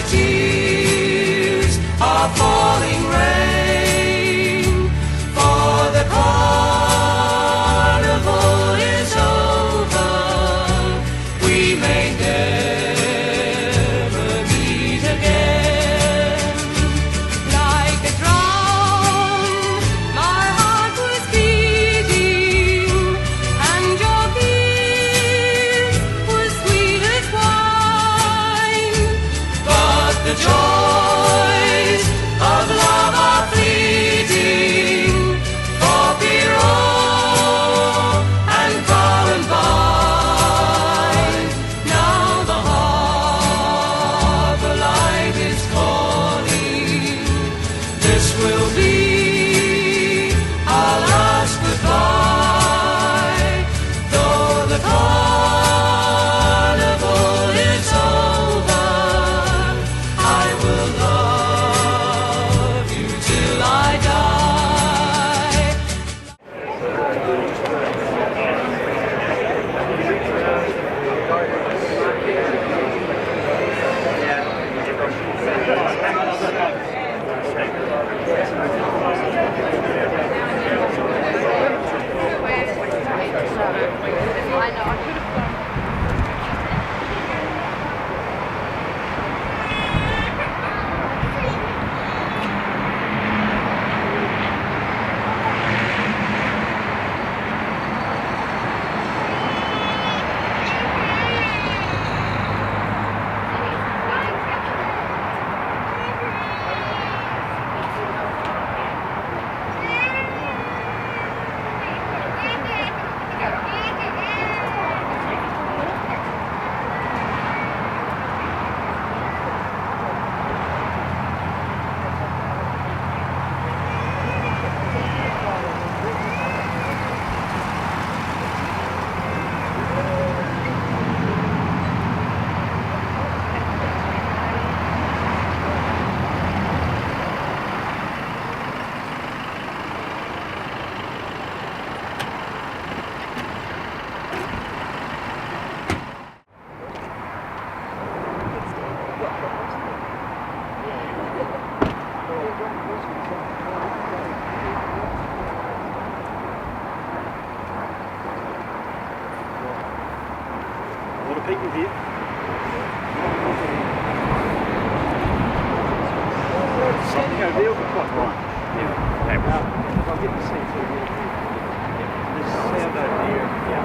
tears are falling rain, for the carnival is over. We may never meet again. Like a drum, my heart was beating, and your kiss was sweet as wine. But the joys of love are fleeting, for Pierrot and Columbine. Now the harbor light is calling. This will be our last goodbye. Though the carnival is over, I will love you till I die. A lot of people here. Something over there will be quite bright. Yeah. I'll get the seat through here. There's sound over here. Yeah.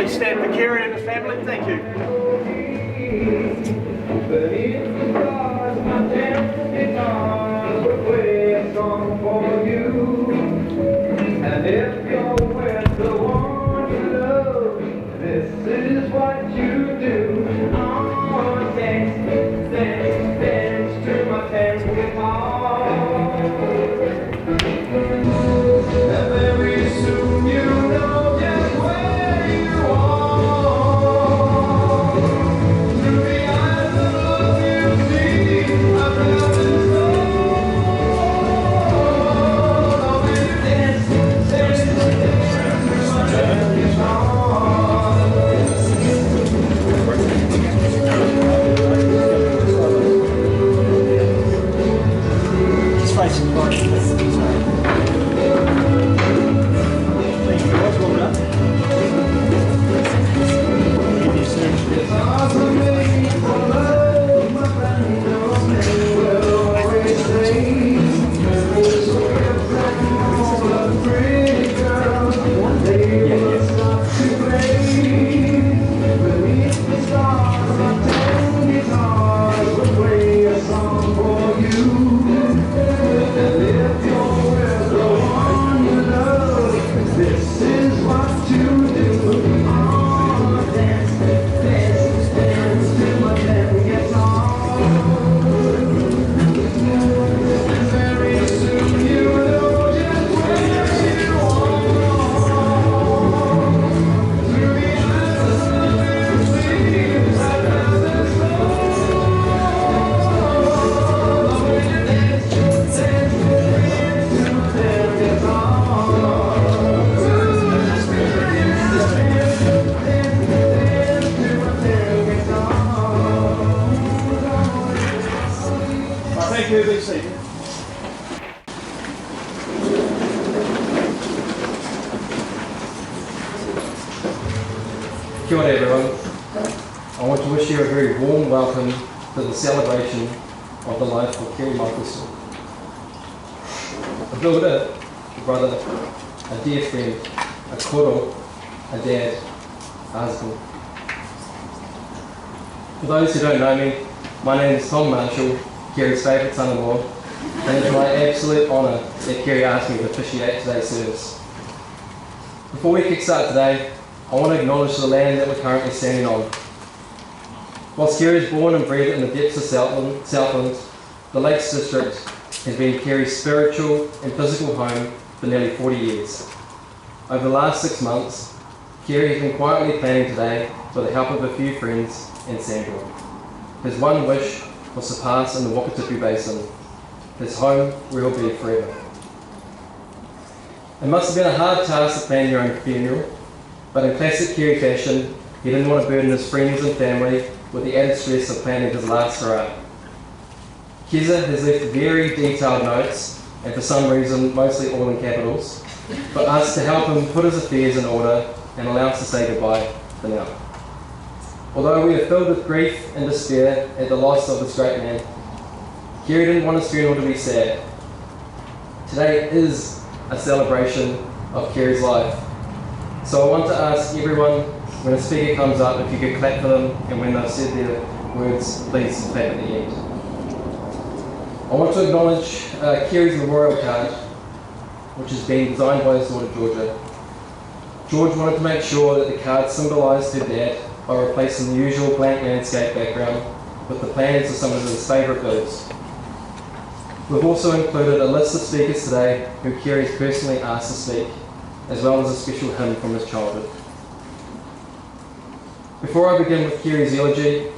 Please stand for Kerry and his family. Thank you. And if you're with the one you love, this is what you do. Oh, dance, dance, dance to my dance guitar. And very soon you know just where you are. Through the eyes of love you see, I've got to know. Thank you, be seated. Kia ora everyone. I want to wish you a very warm welcome to the celebration of the life of Kerry Michelson. A builder, a brother, a dear friend, a koro, a dad, a husband. For those who don't know me, my name is Tom Marshall, Kerry's favourite son-in-law, and it's my absolute honour that Kerry asked me to officiate today's service. Before we kickstart today, I want to acknowledge the land that we're currently standing on. Whilst Kerry is born and bred in the depths of Southland, the Lakes District has been Kerry's spiritual and physical home for nearly 40 years. Over the last 6 months, Kerry has been quietly planning today with the help of a few friends and Sandra. His one wish was to pass in the Wakatipu Basin, his home where he'll be forever. It must have been a hard task to plan your own funeral, but in classic Kerry fashion, he didn't want to burden his friends and family with the added stress of planning his last hurrah. Keza has left very detailed notes, and for some reason, mostly all in capitals, for us to help him put his affairs in order and allow us to say goodbye for now. Although we are filled with grief and despair at the loss of this great man, Kerry didn't want his funeral to be sad. Today is a celebration of Kerry's life. So I want to ask everyone, when a speaker comes up, if you could clap for them, and when they've said their words, please clap at the end. I want to acknowledge Kerry's memorial card, which has been designed by his daughter Georgia. George wanted to make sure that the card symbolised her dad by replacing the usual blank landscape background with the plans of some of his favourite birds. We've also included a list of speakers today who Kerry's personally asked to speak, as well as a special hymn from his childhood. Before I begin with Kerry's eulogy,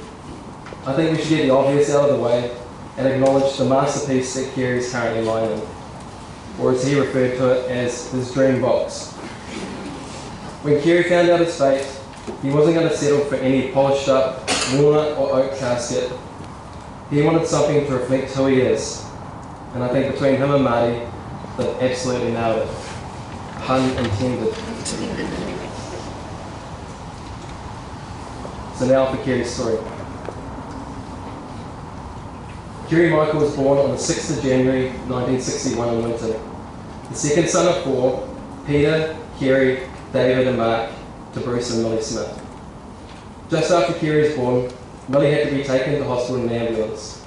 I think we should get the obvious out of the way and acknowledge the masterpiece that Kerry is currently lying in, or as he referred to it as his dream box. When Kerry found out his fate, he wasn't going to settle for any polished up walnut or oak casket. He wanted something to reflect who he is, and I think between him and Marty, they've absolutely nailed it. Pun intended. So now for Kerry's story. Kerry Michael was born on the 6th of January 1961 in Winton. The second son of four, Peter, Kerry, David and Mark, to Bruce and Millie Smith. Just after Kerry was born, Millie had to be taken to hospital in the ambulance.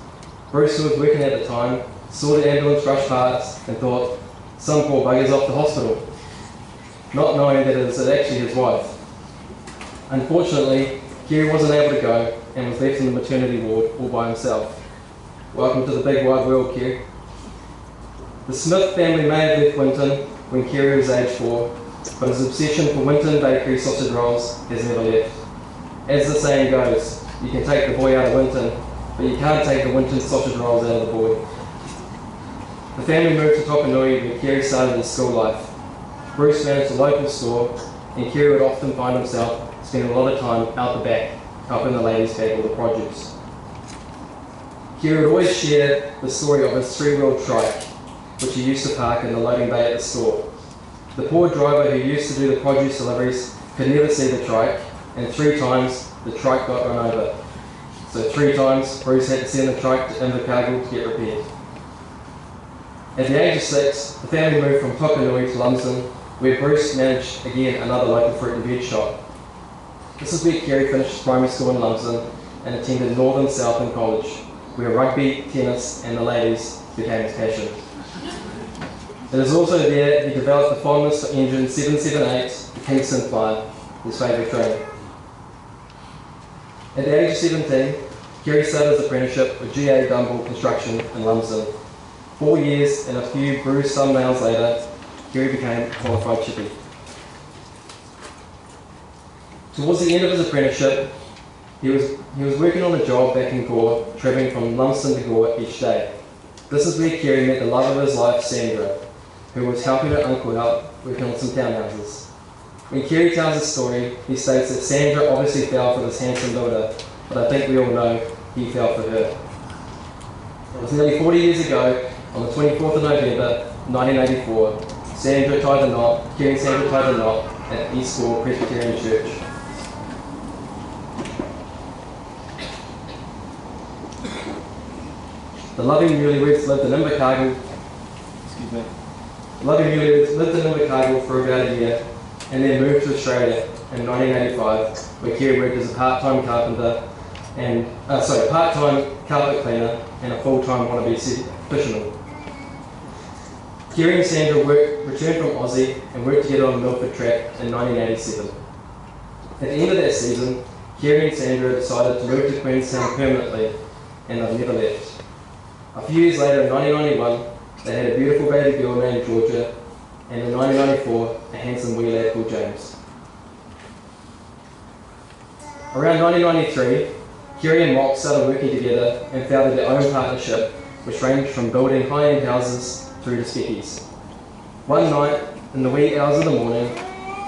Bruce, who was working at the time, saw the ambulance rush past and thought, some poor bugger's off to hospital, not knowing that it was actually his wife. Unfortunately, Kerry wasn't able to go and was left in the maternity ward all by himself. Welcome to the big wide world, Kerry. The Smith family may have left Winton when Kerry was age 4, but his obsession for Winton bakery sausage rolls has never left. As the saying goes, you can take the boy out of Winton, but you can't take the Winton sausage rolls out of the boy. The family moved to Tokanui when Kerry started his school life. Bruce managed a local store, and Kerry would often find himself spending a lot of time out the back, helping the ladies bag all the produce. Kerry would always share the story of his 3-wheeled trike, which he used to park in the loading bay at the store. The poor driver who used to do the produce deliveries could never see the trike, and 3 times the trike got run over. So 3 times Bruce had to send the trike to Invercargill to get repaired. At the age of 6, the family moved from Tokanui to Lumsden, where Bruce managed again another local fruit and veg shop. This is where Kerry finished his primary school in Lumsden and attended Northern Southern College, where rugby, tennis and the ladies became his passion. It is also there he developed a fondness for engine 778, the Kingston Flyer, his favourite train. At the age of 17, Kerry started his apprenticeship with G.A. Dumble Construction in Lumsden. 4 years and a few bruised thumbnails later, Kerry became a qualified chippy. Towards the end of his apprenticeship, he was working on a job back in Gore, travelling from Lumsden to Gore each day. This is where Kerry met the love of his life, Sandra, who was helping her uncle out working on some townhouses. When Kerry tells his story, he states that Sandra obviously fell for this handsome builder, but I think we all know he fell for her. It was nearly 40 years ago, on the 24th of November 1984, Kerry and Sandra tied the knot at East Gore Presbyterian Church. The loving newlyweds lived in Invercargill for about a year, and then moved to Australia in 1985, where Kerry worked as a part-time carpet cleaner and a full-time wannabe fisherman. Kerry and Sandra returned from Aussie and worked together on the Milford track in 1987. At the end of that season, Kerry and Sandra decided to move to Queenstown permanently, and they've never left. A few years later, in 1991, they had a beautiful baby girl named Georgia, and in 1994, a handsome wee lad called James. Around 1993, Kerry and Mock started working together and founded their own partnership, which ranged from building high-end houses through to speckies. One night, in the wee hours of the morning,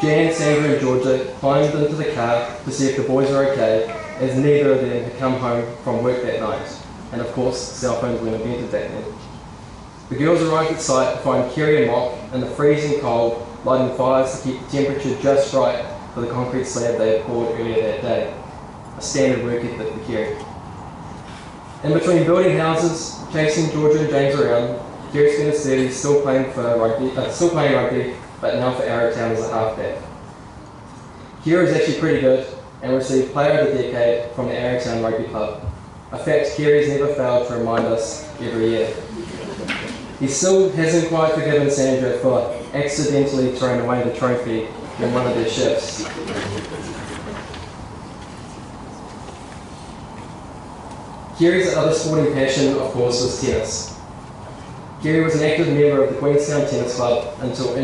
Jan, Sandra and Georgia climbed into the car to see if the boys were okay, as neither of them had come home from work that night. And of course, cell phones weren't invented back then. The girls arrived at site to find Kerry and Mock in the freezing cold, lighting fires to keep the temperature just right for the concrete slab they had poured earlier that day. A standard work ethic for Kerry. In between building houses, chasing Georgia and James around, Kerry spent his 30s still playing rugby, but now for Arrowtown as a halfback. Kerry was actually pretty good and received Player of the Decade from the Arrowtown Rugby Club. A fact Kerry's never failed to remind us every year. He still hasn't quite forgiven Sandra for accidentally throwing away the trophy in one of their shifts. Kerry's other sporting passion, of course, was tennis. Kerry was an active member of the Queenstown Tennis Club until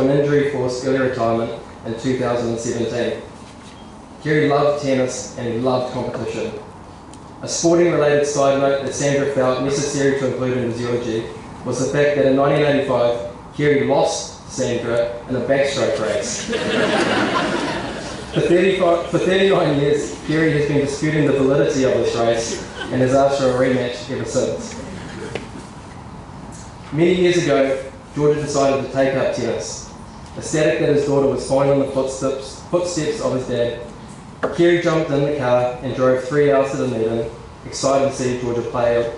an injury forced early retirement in 2017. Kerry loved tennis and he loved competition. A sporting-related side note that Sandra felt necessary to include in his eulogy was the fact that in 1985, Kerry lost Sandra in a backstroke race. For 39 years, Kerry has been disputing the validity of this race and has asked for a rematch ever since. Many years ago, Georgia decided to take up tennis. Ecstatic that his daughter was following in the footsteps of his dad, Kerry jumped in the car and drove 3 hours to Dunedin, excited to see Georgia play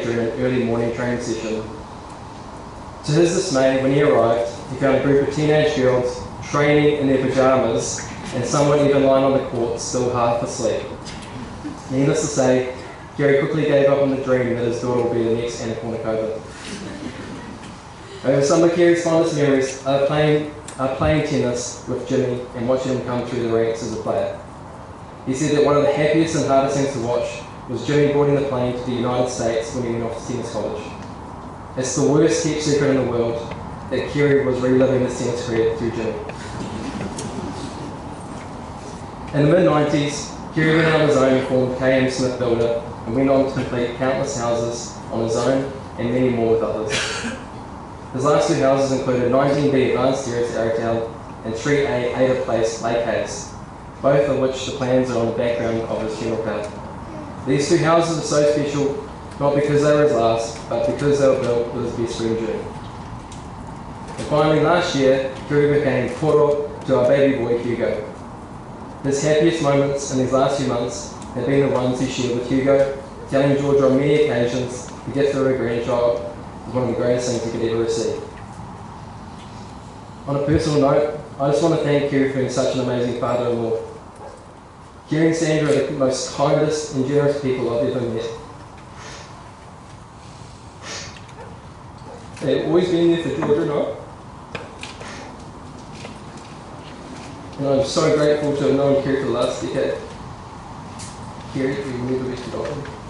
during an early morning training session. To his dismay, when he arrived, he found a group of teenage girls training in their pyjamas and some were even lying on the court, still half asleep. Needless to say, Kerry quickly gave up on the dream that his daughter would be the next Anna Kournikova. Over some of Kerry's fondest memories are playing tennis with Jimmy and watching him come through the ranks as a player. He said that one of the happiest and hardest things to watch was Jimmy boarding the plane to the United States when he went off to tennis college. It's the worst kept secret in the world that Kerry was reliving his tennis career through Jimmy. In the mid-90s, Kerry went out on his own and formed K.M. Smith Builder and went on to complete countless houses on his own and many more with others. His last two houses included 19B Advanced Terrace at Arrowtown and 3A Ada Place, Lake Hayes, both of which the plans are on the background of his funeral card. These two houses are so special, not because they were his last, but because they were built with his best friend Jimmy. And finally, last year, Kerry became koro to our baby boy Hugo. His happiest moments in these last few months have been the ones he shared with Hugo, telling Georgia on many occasions the gift of her grandchild was one of the greatest things he could ever receive. On a personal note, I just want to thank Kerry for being such an amazing father-in-law. Kerry and Sandra are the most kindest and generous people I've ever met. They've always been there for Georgia and I. And I'm so grateful to have known Kerry for the last decade. Kerry, we will never be forgotten.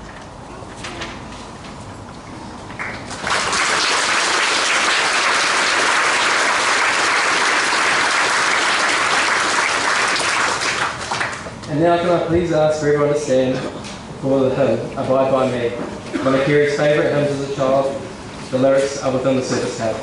And now can I please ask for everyone to stand for the hymn, Abide By Me, one of Kerry's favourite hymns as a child. The lyrics are within the service tab.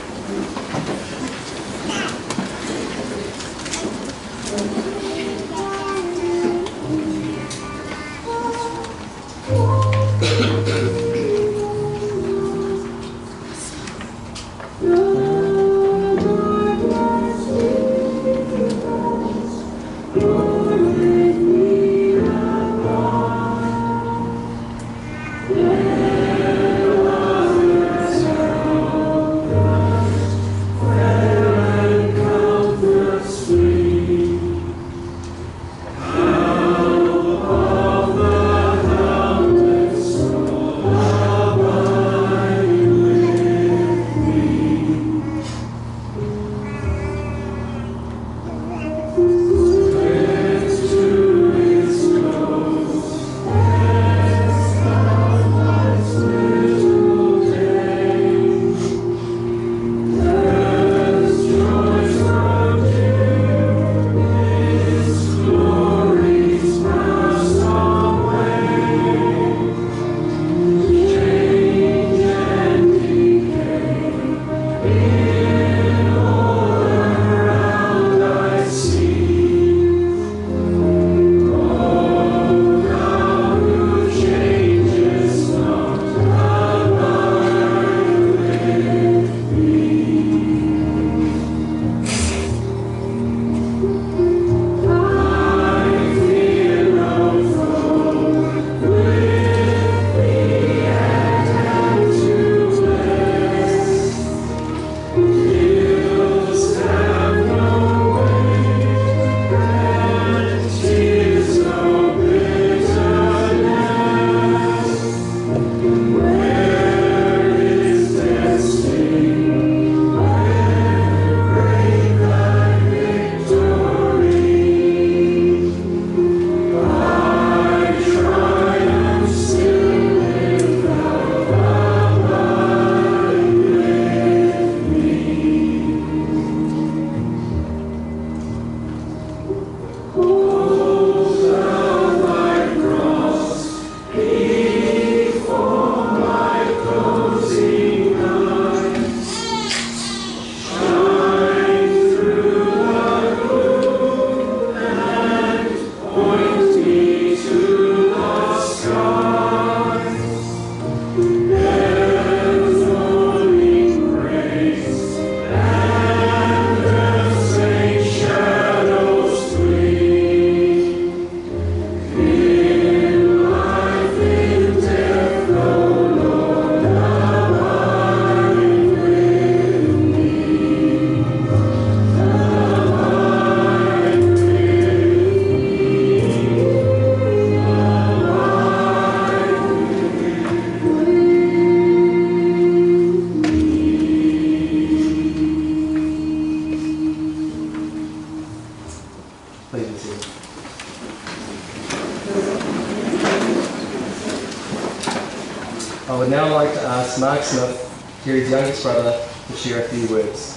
I would now like to ask Mark Smith, Kerry's youngest brother, to share a few words.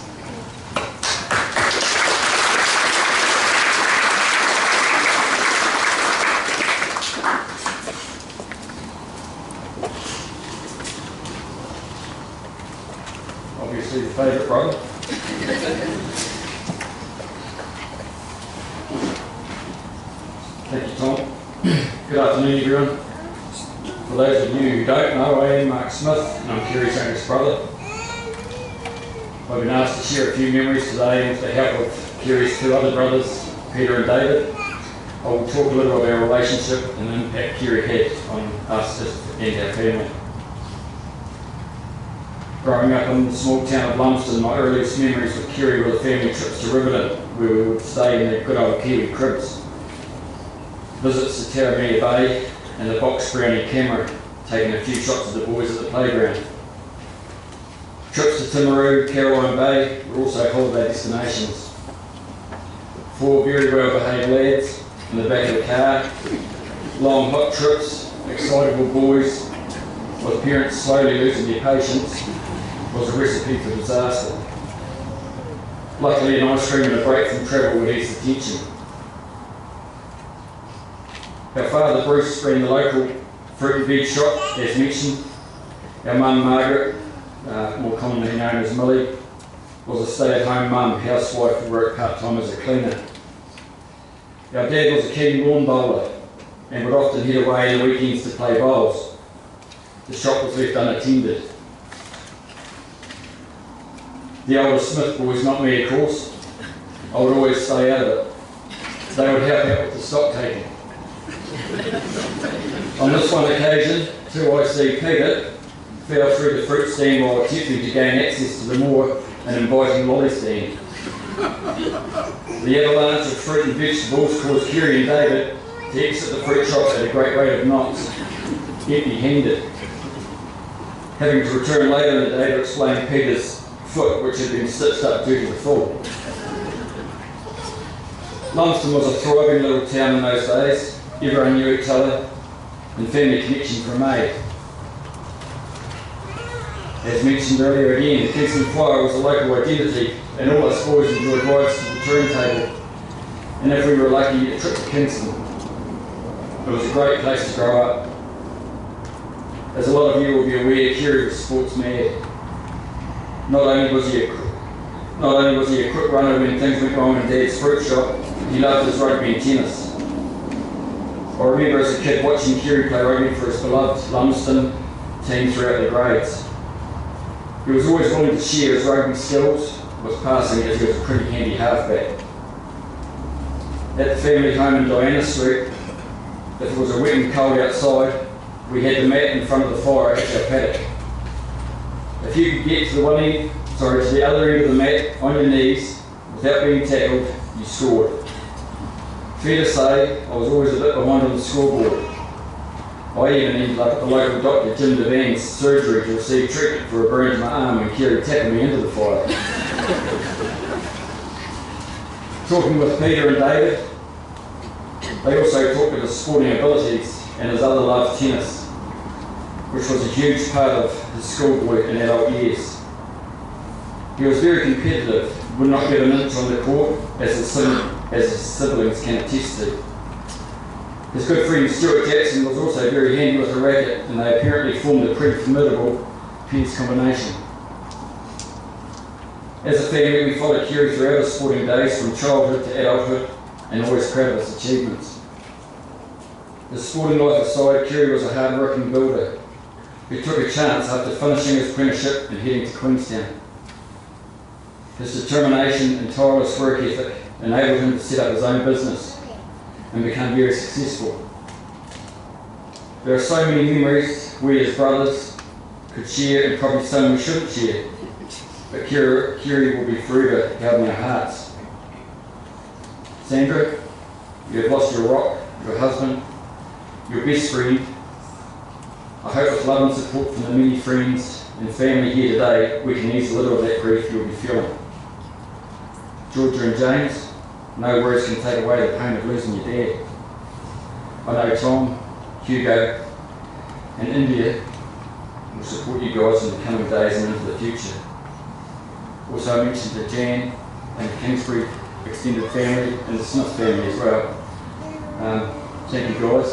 Obviously the favourite brother. Thank you, Tom. Good afternoon, everyone. For those of you who don't know, I am Mark Smith and I'm Kerry's youngest brother. I've been asked to share a few memories today and with the help of Kerry's two other brothers, Peter and David. I will talk a little about our relationship and the impact Kerry had on us and our family. Growing up in the small town of Lumsden, my earliest memories with Kerry were the family trips to Riverton, where we would stay in the good old Kiwi cribs. Visits to Taramia Bay and the box brownie camera, taking a few shots of the boys at the playground. Trips to Timaru, Caroline Bay were also holiday destinations. Four very well behaved lads in the back of the car, long hot trips, excitable boys, with parents slowly losing their patience, was a recipe for disaster. Luckily, an ice cream and a break from travel would ease the tension. Our father Bruce ran the local fruit and veg shop, as mentioned. Our mum Margaret, more commonly known as Millie, was a stay-at-home mum, housewife who worked part-time as a cleaner. Our dad was a keen lawn bowler and would often head away in the weekends to play bowls. The shop was left unattended. The older Smith boys, not me of course, I would always stay out of it. They would help out with the stock taking. On this one occasion, 2IC Peter fell through the fruit stand while attempting to gain access to the more and inviting lolly stand. The avalanche of fruit and vegetables caused Kerry and David to exit the fruit shop at a great rate of knots, empty-handed. Having to return later in the day to explain Peter's foot, which had been stitched up due to the fall. Lumsden was a thriving little town in those days. Everyone knew each other and family connections were made. As mentioned earlier again, the Kingston Fire was a local identity and all us boys enjoyed rides to the touring table, and if we were lucky, a trip to Kingston. It was a great place to grow up. As a lot of you will be aware, Kerry was sports mad. Not only was he a quick runner when things went wrong in Dad's fruit shop, he loved his rugby and tennis. I remember as a kid watching Kerry play rugby for his beloved Lumsden team throughout the grades. He was always willing to share his rugby skills with passing, as he was a pretty handy halfback. At the family home in Diana Street, if it was a wet and cold outside, we had the mat in front of the fire at our paddock. If you could get to the other end of the mat on your knees without being tackled, you scored. Fair to say, I was always a bit behind on the scoreboard. I even ended up at the local doctor, Jim Devan's surgery, to receive treatment for a burn to my arm when Kerry tackled me into the fire. Talking with Peter and David, they also talked of his sporting abilities and his other love, tennis, which was a huge part of his schoolboy and adult years. He was very competitive, would not give an inch on the court, as his siblings can attest to. His good friend Stuart Jackson was also very handy with a racket, and they apparently formed a pretty formidable pairs combination. As a family, we followed Kerry throughout his sporting days, from childhood to adulthood, and always proud of his achievements. His sporting life aside, Kerry was a hard-working builder who took a chance after finishing his apprenticeship and heading to Queenstown. His determination and tireless work ethic enabled him to set up his own business and become very successful. There are so many memories we as brothers could share, and probably some we shouldn't share, but Kerry will be forever held in our hearts. Sandra, you have lost your rock, your husband, your best friend. I hope with love and support from the many friends and family here today, we can ease a little of that grief you'll be feeling. Georgia and James, no words can take away the pain of losing your dad. I know Tom, Hugo and India will support you guys in the coming days and into the future. Also, I mentioned to Jan and the Kingsbury extended family and the Smith family as well. Thank you guys,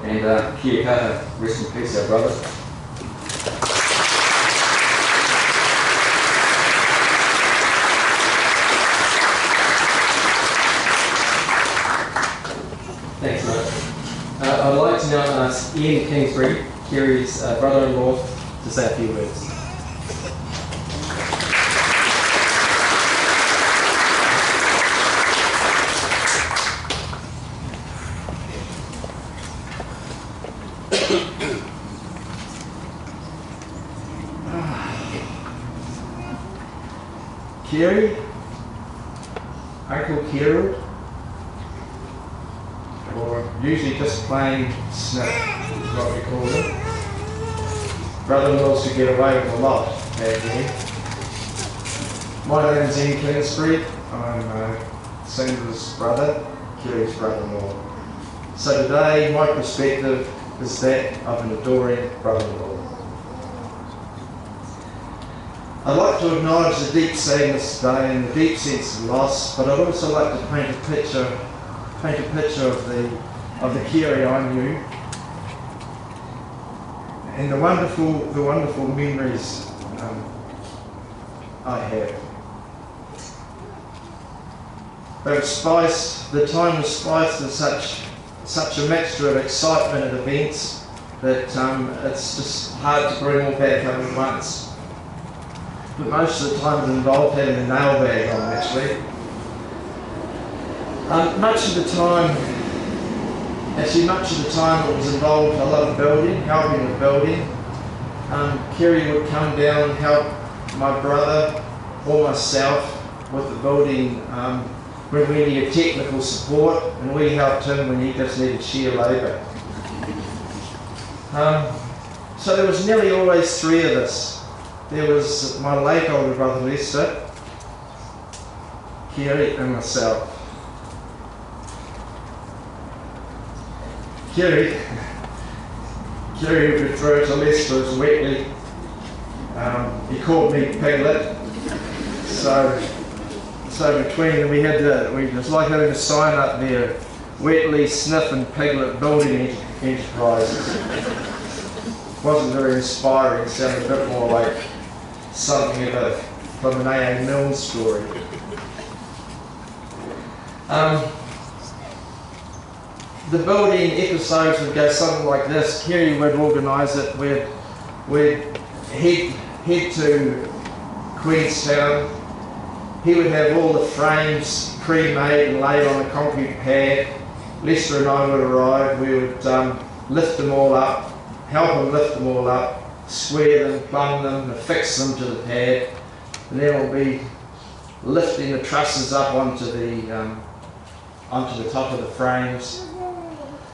and kia kaha, rest in peace our brother. Thanks, mate. I'd like to now ask Ian Kingsbury, Kerry's brother-in-law, to say a few words. Kerry, Uncle Kerry, or usually just plain Snip is what we call them. Brother-in-laws who get away with a lot, actually. My name's Ian Kingsbury. I'm Sandra's brother, Kerry's brother-in-law. So today, my perspective is that of an adoring brother-in-law. I'd like to acknowledge the deep sadness today and the deep sense of loss, but I'd also like to paint a picture of the Kerry I knew and the wonderful memories I have. The time was spiced with such a mixture of excitement and events that it's just hard to bring all back up at once. But most of the time it involved having a nail bag on, actually. Much of the time it was involved a lot of building, helping with building. Kerry would come down and help my brother or myself with the building when we needed technical support, and we helped him when he just needed sheer labour. So there was nearly always three of us. There was my late older brother Lester, Kerry and myself. Kerry would refer to Lester as Wetly. He called me Piglet. So between them it was like having a sign up there, Wetly, Sniff and Piglet Building Enterprises. Wasn't very inspiring, sounded a bit more like something from an A.A. Milne story. The building episodes would go something like this. Kerry would organise it. We'd head to Queenstown. He would have all the frames pre-made and laid on a concrete pad. Lester and I would arrive. We would lift them all up, help him lift them all up, square them, plumb them, affix them to the pad, and then we'll be lifting the trusses up onto the top of the frames,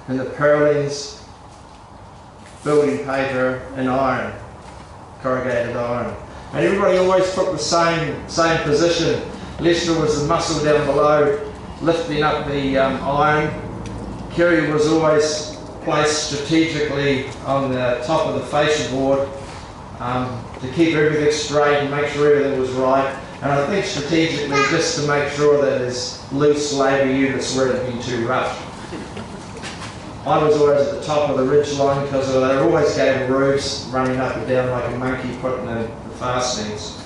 and the purlins, building paper and iron, corrugated iron. And everybody always took the same position. Lester was the muscle down below, lifting up the iron. Kerry was always placed strategically on the top of the fascia board to keep everything straight and make sure everything was right. And I think strategically just to make sure that his loose labour units weren't being too rough. I was always at the top of the ridge line because they always gave roofs running up and down like a monkey putting in the fastenings.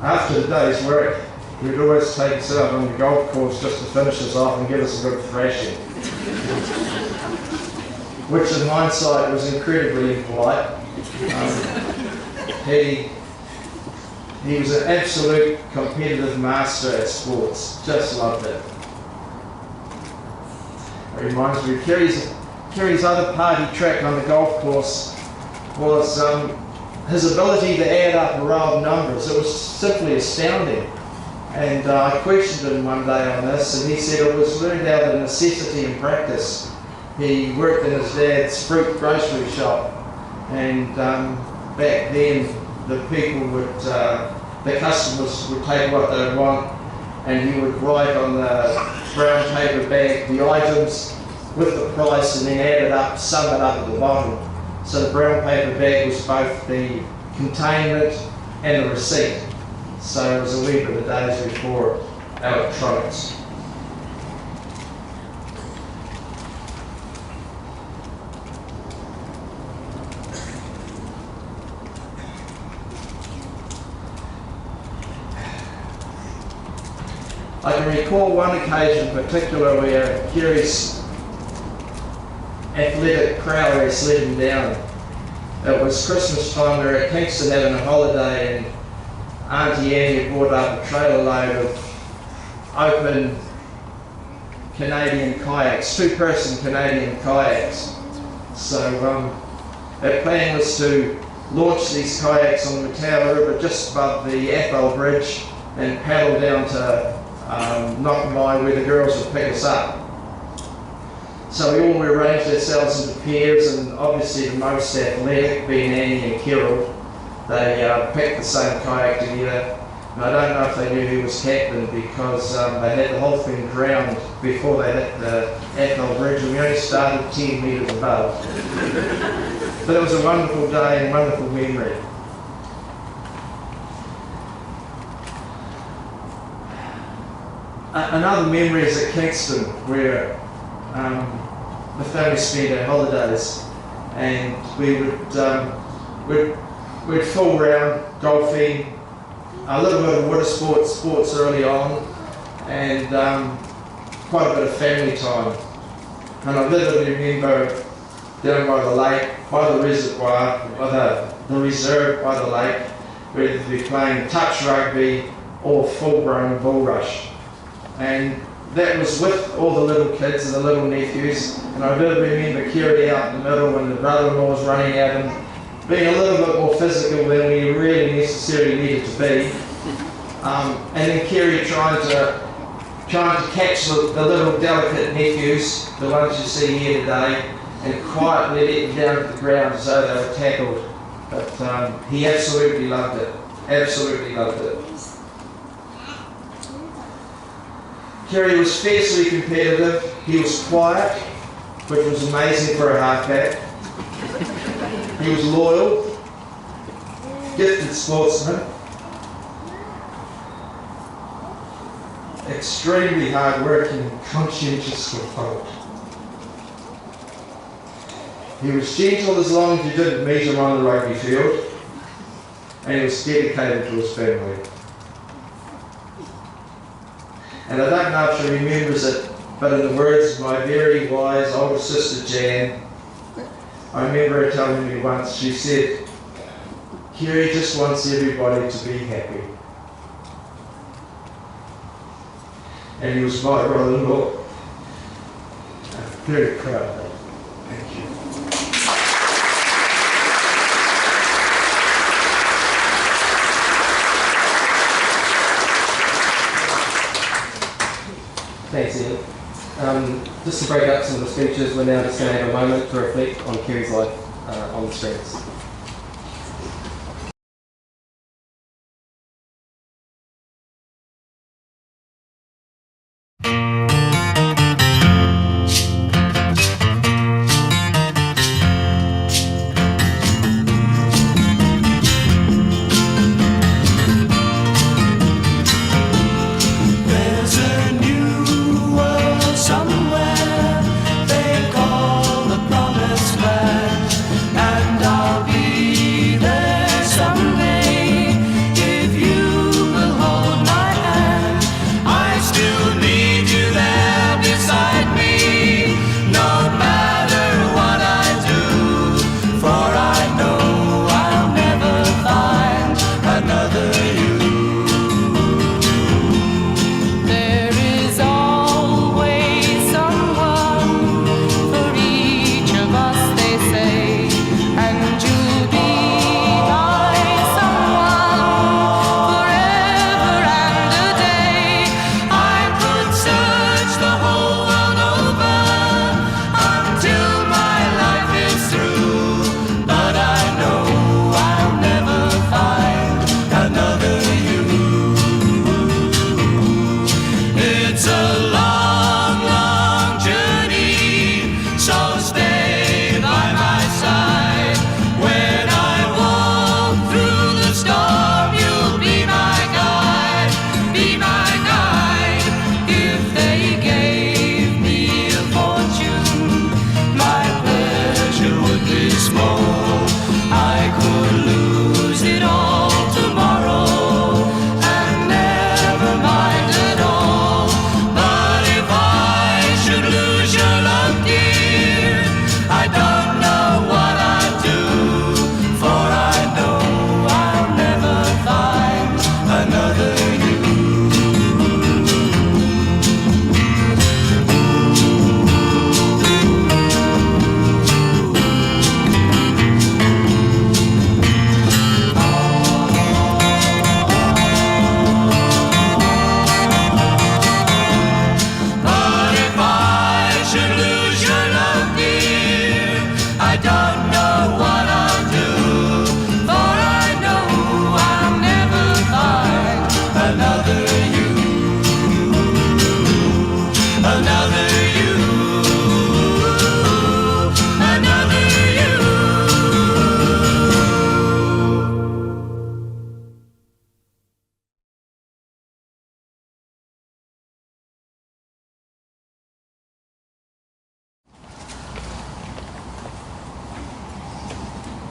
After the day's work, we'd always take us out on the golf course just to finish us off and give us a good thrashing. Which in hindsight was incredibly impolite. He was an absolute competitive master at sports, just loved it. It reminds me of Kerry's other party trick on the golf course was his ability to add up a row of numbers. It was simply astounding. And I questioned him one day on this, and he said it was learned out of necessity and practice. He worked in his dad's fruit grocery shop, and back then the people would, the customers would take what they want, and he would write on the brown paper bag the items with the price and then add it up, sum it up at the bottom. So the brown paper bag was both the containment and the receipt. So it was a wee bit of days before electronics. I can recall one occasion in particular where Kerry's athletic prowess let him down. It was Christmas time, we were at Kingston having a holiday, and Auntie Annie had brought up a trailer load of open Canadian kayaks, two-person Canadian kayaks. So our plan was to launch these kayaks on the Matawa River just above the Athol Bridge and paddle down to Nokamai where the girls would pick us up. So we all arranged ourselves into pairs, and obviously the most athletic, being Annie and Carol, they picked the same kayak together. And I don't know if they knew who was captain, because they had the whole thing drowned before they hit the Athol Bridge, and we only started 10 metres above. But it was a wonderful day and wonderful memory. Another memory is at Kingston, where the family spent our holidays, and we'd fool around golfing, a little bit of water sports early on, and quite a bit of family time. And I vividly remember down by the lake, by the reservoir, by the reserve by the lake, where we'd be playing touch rugby or full-grown bull rush. And that was with all the little kids and the little nephews, and I vividly remember Kerry out in the middle when the brother-in-law was running at him, being a little bit more physical than we really necessarily needed to be. And then Kerry trying to catch the little delicate nephews, the ones you see here today, and quietly let them down to the ground as though they were tackled. But he absolutely loved it, absolutely loved it. Kerry was fiercely competitive, he was quiet, which was amazing for a halfback. He was loyal, gifted sportsman, extremely hard-working, conscientious good folk. He was gentle as long as you didn't meet him on the rugby field, and he was dedicated to his family. And I don't know if she remembers it, but in the words of my very wise older sister Jan, I remember her telling me once, she said, Kerry just wants everybody to be happy. And he was my brother-in-law. I'm very proud of that. Thank you. Thanks, Ian. Just to break up some of the speeches, we're now just going to have a moment to reflect on Kerry's life on the streets. Somewhere they call the promised land, and I'll be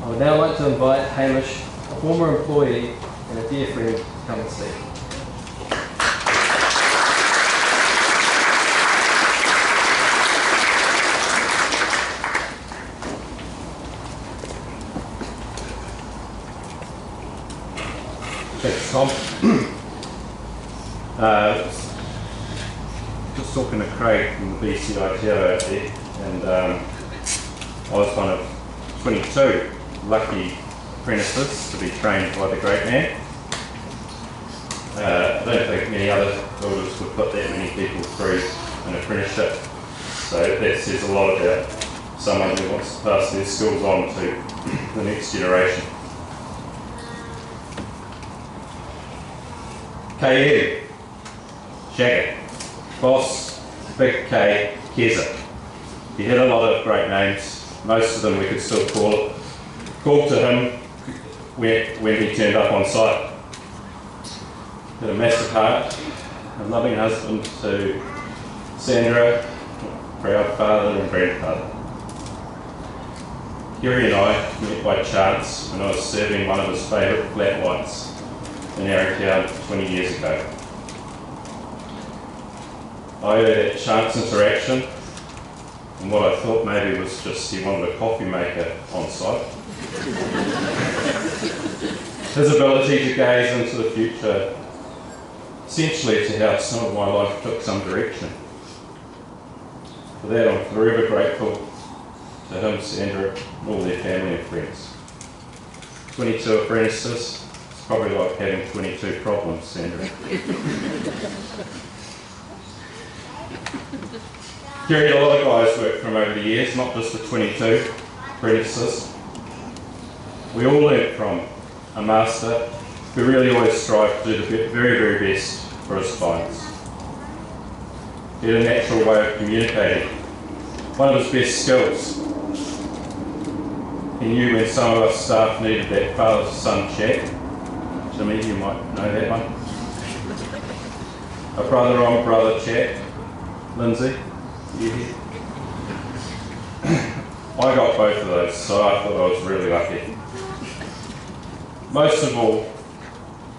I would now like to invite Hamish, a former employee and a dear friend, to come and speak. Thanks, Tom. Just talking to Craig from the BCITO out there, and I was one of 22 lucky apprentices to be trained by the great man. I don't think many other builders would put that many people through an apprenticeship, so that says a lot about someone who wants to pass their skills on to the next generation. Kerry, Shagger, Boss, Big K, Keza. He had a lot of great names. Most of them we could still call to him when he turned up on site. He had a massive heart, a loving husband to Sandra, proud father and grandfather. Kerry and I met by chance when I was serving one of his favourite flat whites in Arrowtown 20 years ago. I had that chance interaction, and what I thought maybe was just he wanted a coffee maker on site. His ability to gaze into the future, essentially to how some of my life took some direction. For that I'm forever grateful to him, Sandra, and all their family and friends. 22 apprentices, it's probably like having 22 problems, Sandra. Kerry had a lot of guys worked from over the years, not just the 22 apprentices. We all learnt from a master who really always strived to do the very, very best for his clients. He had a natural way of communicating. One of his best skills. He knew when some of us staff needed that father-son chat. Jimmy, you might know that one. A brother-on-brother chat. Lindsay, you here? I got both of those, so I thought I was really lucky. Most of all,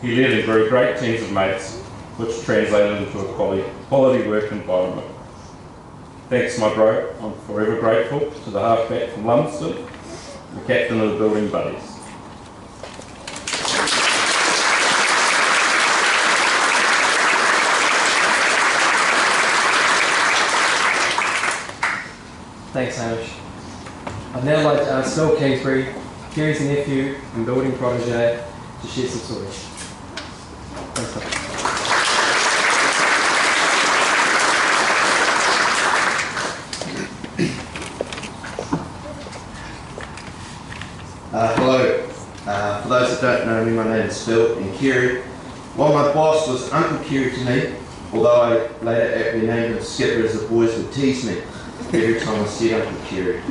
he led and grew great teams of mates, which translated into a quality work environment. Thanks, my bro. I'm forever grateful to the halfback from Lumsden, the captain of the building buddies. Thanks, Hamish. I'd now like to ask Phil Kingsbury, Kerry's nephew and building protege, to share some stories. Thanks, Phil. Hello. For those that don't know me, my name is Phil and Kerry. While my boss was Uncle Kerry to me, although I later aptly named him Skipper as the boys would tease me every time I said Uncle Kerry.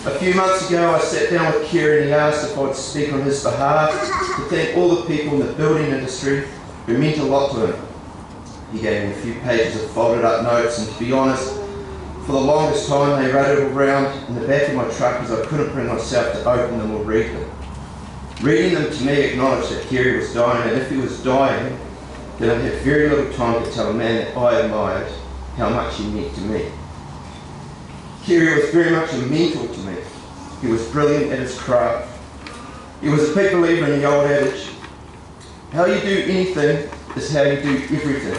A few months ago I sat down with Kerry and he asked if I'd speak on his behalf to thank all the people in the building industry who meant a lot to him. He gave me a few pages of folded up notes, and to be honest, for the longest time they rattled around in the back of my truck as I couldn't bring myself to open them or read them. Reading them to me acknowledged that Kerry was dying, and if he was dying, then I had very little time to tell a man that I admired how much he meant to me. Kerry was very much a mentor to me. He was brilliant at his craft. He was a big believer in the old adage, how you do anything is how you do everything.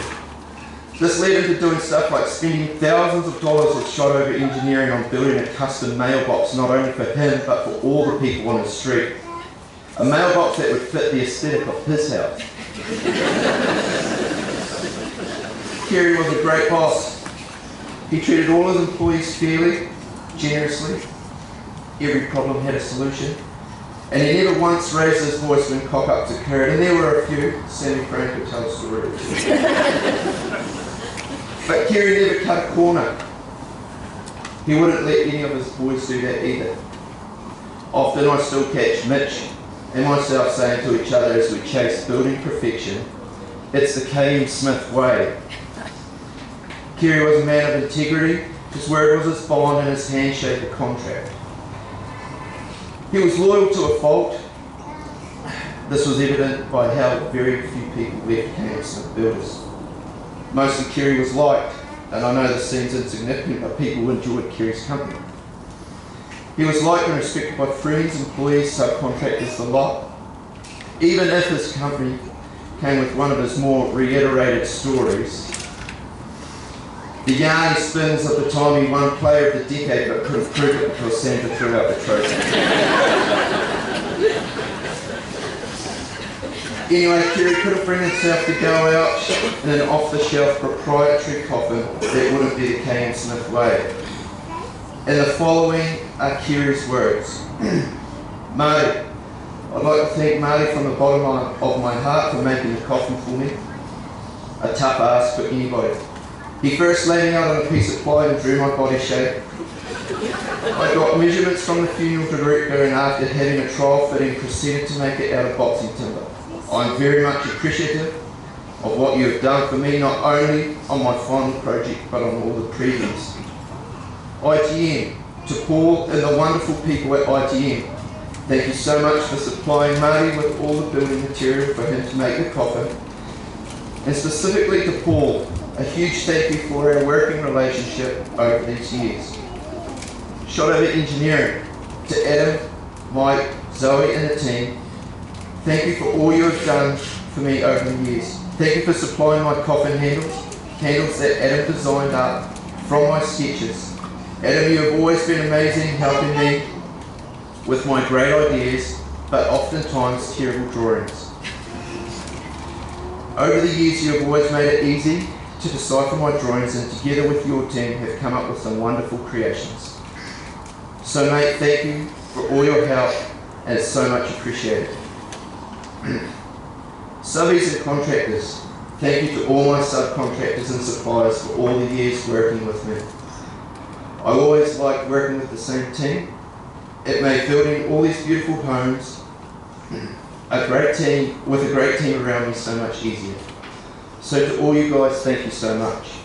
This led him to doing stuff like spending thousands of dollars with shot over engineering on building a custom mailbox not only for him but for all the people on the street. A mailbox that would fit the aesthetic of his house. Kerry was a great boss. He treated all his employees fairly, generously. Every problem had a solution. And he never once raised his voice when cock-ups occurred, and there were a few. Sammy Frank would tell a story. But Kerry never cut a corner. He wouldn't let any of his boys do that either. Often I still catch Mitch and myself saying to each other as we chase building perfection, it's the K.M. Smith way. Kerry was a man of integrity. His word was his bond and his handshake a contract. He was loyal to a fault. This was evident by how very few people left Kerry Smith Builders. Mostly Kerry was liked, and I know this seems insignificant, but people enjoyed Kerry's company. He was liked and respected by friends, employees, subcontractors, the lot. Even if his company came with one of his more reiterated stories, the yarn he spins of the time he won Player of the Decade but couldn't prove it because Santa threw out the trophy. Anyway, Kerry couldn't bring himself to go out in an off-the-shelf proprietary coffin that wouldn't be the K.M. Smith way. And the following are Kerry's words. Marty, I'd like to thank Marty from the bottom of my heart for making the coffin for me. A tough ask for anybody. He first laid me out on a piece of ply and drew my body shape. I got measurements from the funeral director, and after having a trial fitting, proceeded to make it out of boxing timber. I'm very much appreciative of what you have done for me, not only on my final project, but on all the previous. ITM, to Paul and the wonderful people at ITM, thank you so much for supplying Marty with all the building material for him to make the coffin. And specifically to Paul, a huge thank you for our working relationship over these years. Shot over engineering, to Adam, Mike, Zoe and the team, thank you for all you have done for me over the years. Thank you for supplying my coffin handles that Adam designed up from my sketches. Adam, you have always been amazing helping me with my great ideas, but oftentimes terrible drawings. Over the years you have always made it easy to decipher my drawings, and together with your team have come up with some wonderful creations. So mate, thank you for all your help, and it's so much appreciated. Subbies and contractors, thank you to all my subcontractors and suppliers for all the years working with me. I always liked working with the same team. It made building all these beautiful homes, with a great team around me, so much easier. So to all you guys, thank you so much.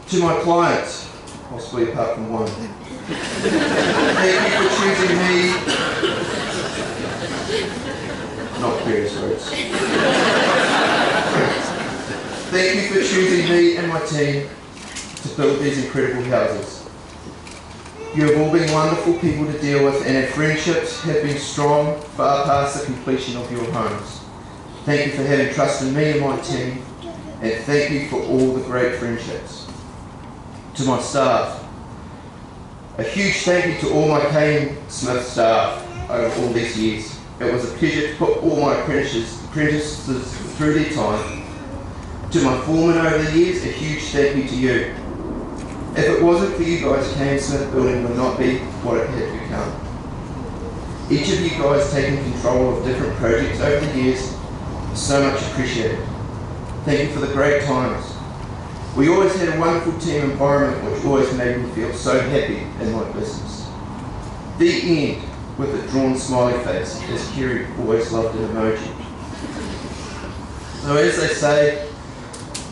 To my clients, possibly apart from one, thank you for choosing me. Not Kerry's words. Thank you for choosing me and my team to build these incredible houses. You have all been wonderful people to deal with, and our friendships have been strong far past the completion of your homes. Thank you for having trust in me and my team, and thank you for all the great friendships. To my staff, a huge thank you to all my K.M. Smith staff over all these years. It was a pleasure to put all my apprentices through their time. To my foreman over the years, a huge thank you to you. If it wasn't for you guys, K.M. Smith Building would not be what it had become. Each of you guys taking control of different projects over the years, so much appreciated. Thank you for the great times. We always had a wonderful team environment which always made me feel so happy in my business. The end, with a drawn smiley face, as Kerry always loved an emoji. So as they say,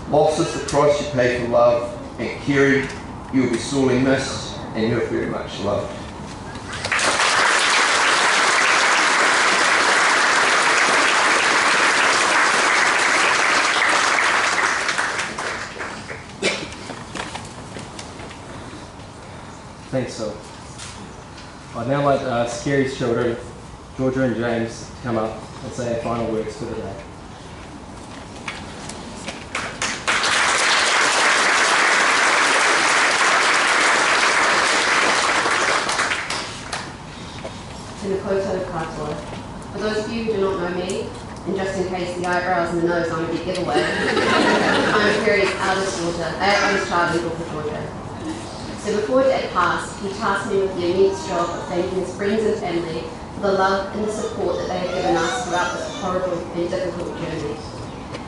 loss is the price you pay for love, and Kerry, you will be sorely missed, and you're very much loved. Thanks, Phil. I'd now like to ask Kerry's children, Georgia and James, to come up and say our final words for the day. In the Koto Katoa. For those of you who do not know me, and just in case the eyebrows and the nose aren't a big giveaway, I'm Kerry's eldest child in Norfolk, Georgia. So before Dad passed, he tasked me with the immense job of thanking his friends and family for the love and the support that they have given us throughout this horrible and difficult journey.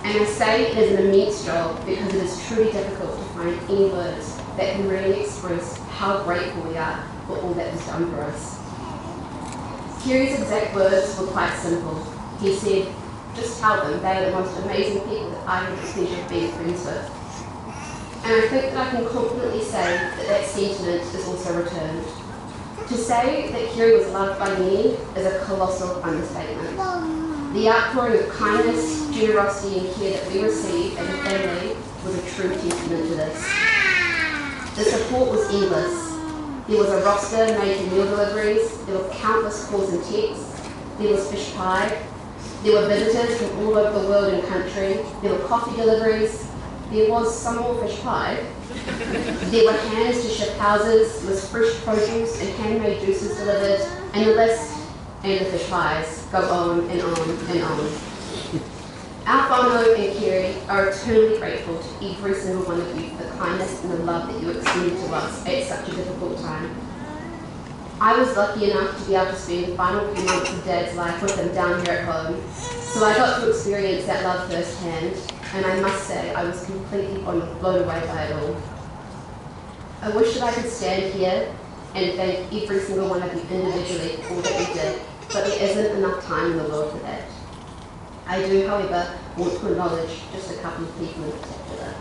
And I say it is an immense job because it is truly difficult to find any words that can really express how grateful we are for all that was done for us. Kerry's exact words were quite simple. He said, just tell them they are the most amazing people that I have the pleasure of being friends with. And I think that I can confidently say that that sentiment is also returned. To say that Kerry was loved by many is a colossal understatement. The outpouring of kindness, generosity and care that we received as a family was a true testament to this. The support was endless. There was a roster made for meal deliveries, there were countless calls and texts, there was fish pie, there were visitors from all over the world and country, there were coffee deliveries, there was some more fish pie, there were hands to ship houses, there was fresh produce and handmade juices delivered, and the list and the fish pies go on and on and on. Our whānau and Kerry are eternally grateful to every single one of you for the kindness and the love that you extended to us at such a difficult time. I was lucky enough to be able to spend the final few months of Dad's life with him down here at home, so I got to experience that love firsthand, and I must say I was completely blown away by it all. I wish that I could stand here and thank every single one of you individually for all that you did, but there isn't enough time in the world for that. I do, however, want to acknowledge just a couple of people in particular.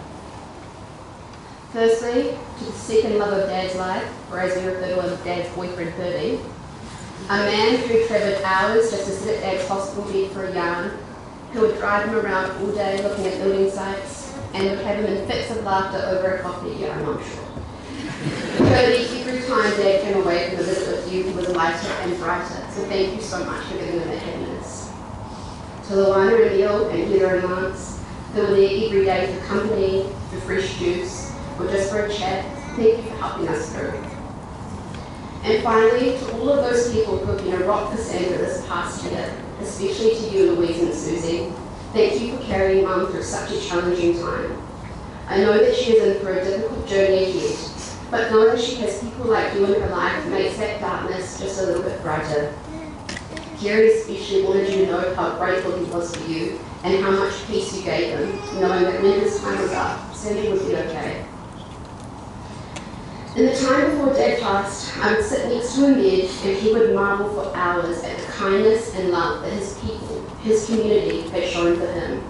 Firstly, to the second love of Dad's life, or as we refer to him, Dad's boyfriend Herbie, a man who travelled hours just to sit at Dad's hospital bed for a yarn, who would drive him around all day looking at building sites, and would have him in fits of laughter over a coffee yarn, I'm sure. Herbie, every time Dad came away from a visit with you, he was lighter and brighter, so thank you so much for giving him that happiness. To Luana and Neil and Heather and Lance, who were there every day for company, for fresh juice, or just for a chat, thank you for helping us through. And finally, to all of those people who have been a rock for Sandra this past year, especially to you, Louise and Susie, thank you for carrying Mum through such a challenging time. I know that she is in for a difficult journey ahead, but knowing she has people like you in her life makes that darkness just a little bit brighter. Kerry especially wanted you to know how grateful he was for you and how much peace you gave him, knowing that when his time was up, Sandy would be okay. In the time before Dad passed, I would sit next to him in bed and he would marvel for hours at the kindness and love that his people, his community, had shown for him.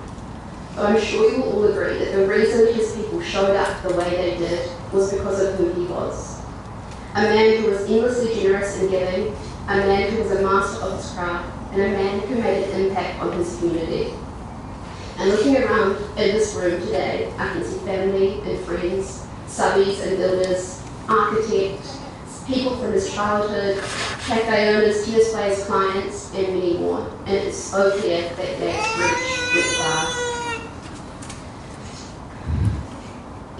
But I'm sure you will all agree that the reason his people showed up the way they did was because of who he was. A man who was endlessly generous and giving, a man who was a master of his craft, and a man who made an impact on his community. And looking around in this room today, I can see family and friends, subbies and builders, architects, people from his childhood, cafe owners, tennis players, clients, and many more. And it's so clear that Dad's reach went far.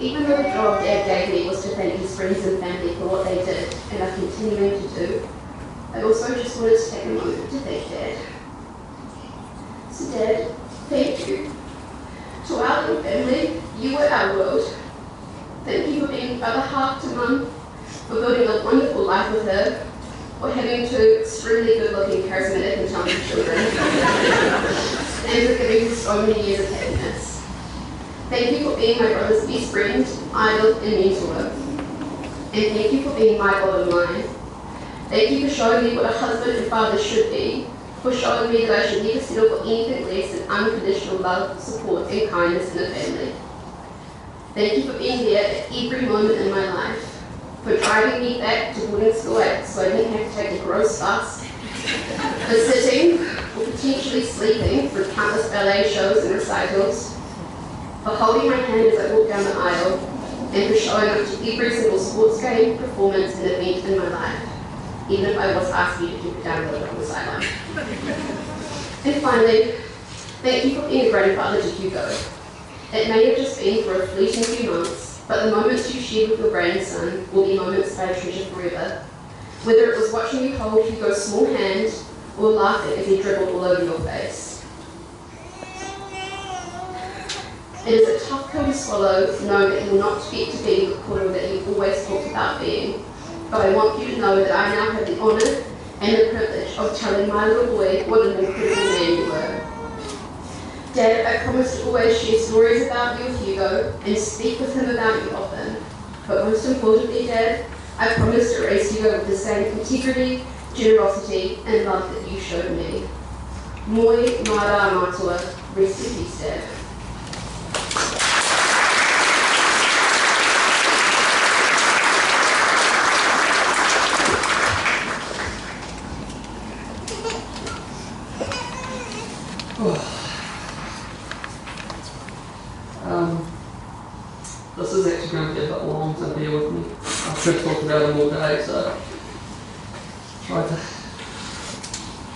Even though the job Dad gave me was to thank his friends and family for what they did, and are continuing to do, I also just wanted to take a moment to thank Dad. So Dad, thank you. To our little family, you were our world. Thank you for being other half to Mum, for building a wonderful life with her, for having two extremely good-looking, charismatic and talented children, and for giving her so many years of happiness. Thank you for being my brother's best friend, idol, and mentor. And thank you for being my bottom line. Thank you for showing me what a husband and father should be, for showing me that I should never settle for anything less than unconditional love, support, and kindness in a family. Thank you for being there at every moment in my life, for driving me back to boarding school so I didn't have to take a gross bus, for sitting or potentially sleeping through countless ballet shows and recitals, for holding my hand as I walk down the aisle, and for showing up to every single sports game, performance, and event in my life, even if I was asking you to keep it down a little bit on the sideline. And finally, thank you for being a grandfather to Hugo. It may have just been for a fleeting few months, but the moments you shared with your grandson will be moments that I treasure forever. Whether it was watching you hold Hugo's small hand or laughing as he dribbled all over your face. It is a tough pill to swallow, knowing that you will not get to be the Koro that you always talked about being. But I want you to know that I now have the honour and the privilege of telling my little boy what an incredible man you were. Dad, I promise to always share stories about you with Hugo and speak with him about you often. But most importantly, Dad, I promise to raise Hugo with the same integrity, generosity, and love that you showed me. Moi Mara Matua, rest in peace, Dad. about them all day, so try to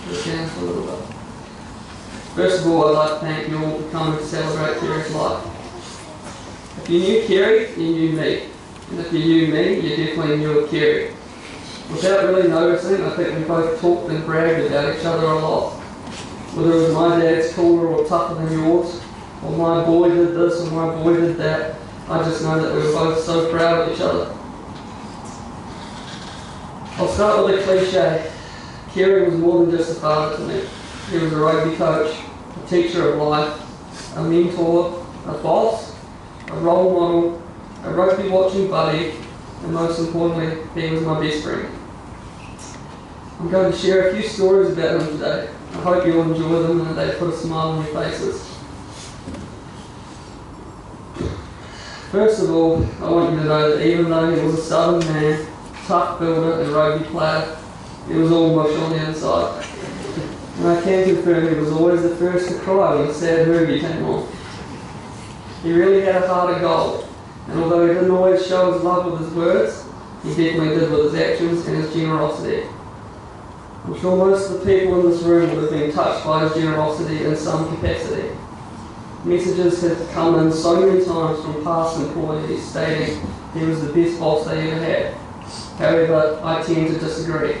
put it down for a little bit. First of all, I'd like to thank you all for coming to celebrate Kerry's life. If you knew Kerry, you knew me. And if you knew me, you definitely knew of Kerry. Without really noticing, I think we both talked and bragged about each other a lot. Whether it was my dad's cooler or tougher than yours, or my boy did this or my boy did that, I just know that we were both so proud of each other. I'll start with a cliche. Kerry was more than just a father to me. He was a rugby coach, a teacher of life, a mentor, a boss, a role model, a rugby watching buddy, and most importantly, he was my best friend. I'm going to share a few stories about him today. I hope you'll enjoy them and that they put a smile on your faces. First of all, I want you to know that even though he was a southern man, tough builder and rugby player, he was all mush on the inside. And I can confirm he was always the first to cry when a sad movie came on. He really had a heart of gold, and although he didn't always show his love with his words, he definitely did with his actions and his generosity. I'm sure most of the people in this room would have been touched by his generosity in some capacity. Messages have come in so many times from past employees stating he was the best boss they ever had. However, I tend to disagree,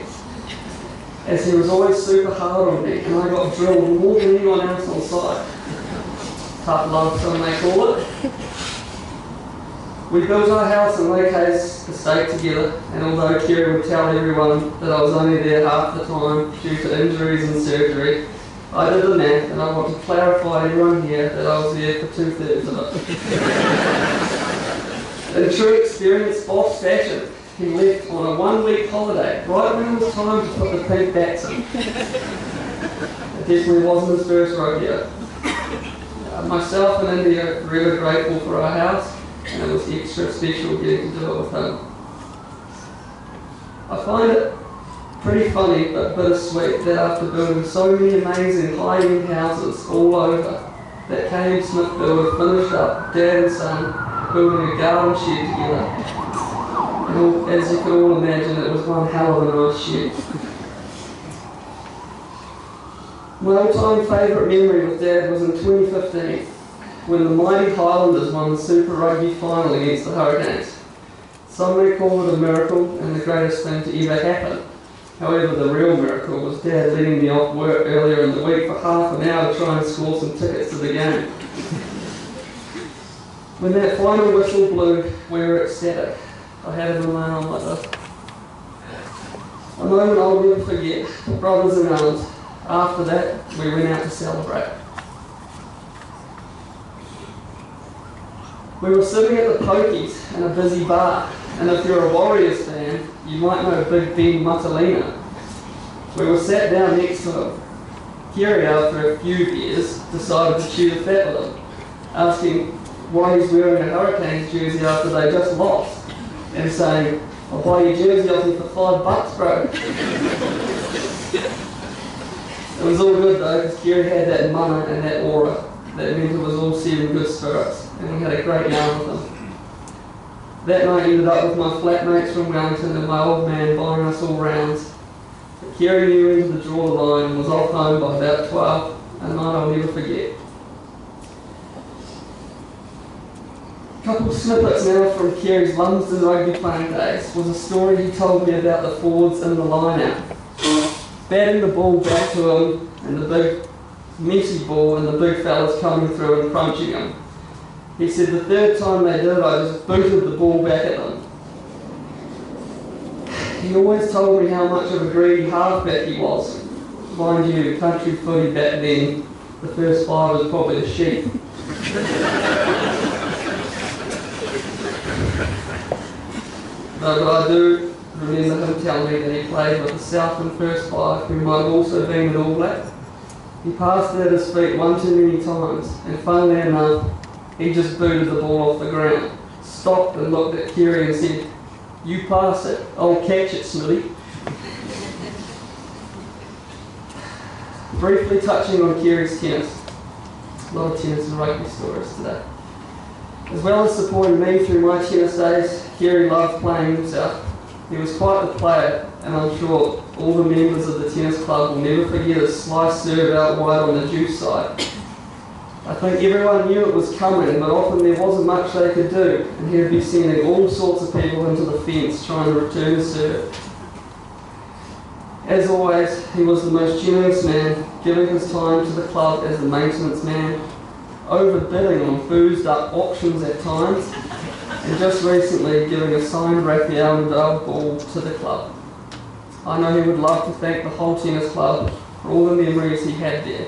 as he was always super hard on me and I got drilled more than anyone else on site. Tough love, some may call it. We built our house in Lake Hayes estate together, and although Kerry would tell everyone that I was only there half the time due to injuries and surgery, I did the math, and I want to clarify to everyone here that I was there for 2/3 of it. In true experienced boss fashion, he left on a 1-week holiday, right when it was time to put the pink bats in. It definitely wasn't his first rodeo. Myself and Indy are really grateful for our house, and it was extra special getting to do it with him. I find it pretty funny but bittersweet that after building so many amazing high-end houses all over, that Kerry Smith builder finished up, dad and son, building a garden shed together. And as you can all imagine, it was one hell of a nice shed. My all-time favourite memory with Dad was in 2015, when the mighty Highlanders won the Super Rugby final against the Hurricanes. Some may call it a miracle and the greatest thing to ever happen. However, the real miracle was Dad letting me off work earlier in the week for half an hour to try and score some tickets to the game. When that final whistle blew, we were ecstatic. I had it in my arm like this. A moment I'll never forget, brothers in arms. After that, we went out to celebrate. We were sitting at the Pokies in a busy bar, and if you're a Warriors fan, you might know Big Ben Mutalina. We were sat down next to him. Kerry, after a few beers, decided to chew the fat with him, asking why he's wearing a Hurricanes jersey after they just lost, and saying, "I'll buy your jersey off you for $5, bro." It was all good though, because Kerry had that mana and that aura that meant it was all set in good spirits, and we had a great yarn with him. That night ended up with my flatmates from Wellington and my old man buying us all rounds. But Kerry knew when to draw the line and was off home by about 12, a night I'll never forget. A couple of snippets now from Kerry's Lumsden rugby playing days was a story he told me about the forwards in the line-out. Batting the ball back to him, and the big messy ball, and the big fellas coming through and crunching him. He said the third time they did, I just booted the ball back at them. He always told me how much of a greedy halfback he was. Mind you, country footy back then, the first 5 was probably the sheep. But I do remember him telling me that he played with the Southland first 5, who might have also been an All Black. He passed it at his feet one too many times, and funnily enough, he just booted the ball off the ground, stopped and looked at Kerry and said, "You pass it, I'll catch it, Smithy." Briefly touching on Kerry's tennis. A lot of tennis and rugby stories today. As well as supporting me through my tennis days, Kerry loved playing himself. He was quite the player, and I'm sure all the members of the tennis club will never forget his slice serve out wide on the juice side. I think everyone knew it was coming, but often there wasn't much they could do, and he would be sending all sorts of people into the fence trying to return the serve. As always, he was the most generous man, giving his time to the club as the maintenance man, overbidding on boozed up auctions at times, and just recently giving a signed Rafael Nadal ball to the club. I know he would love to thank the whole tennis club for all the memories he had there.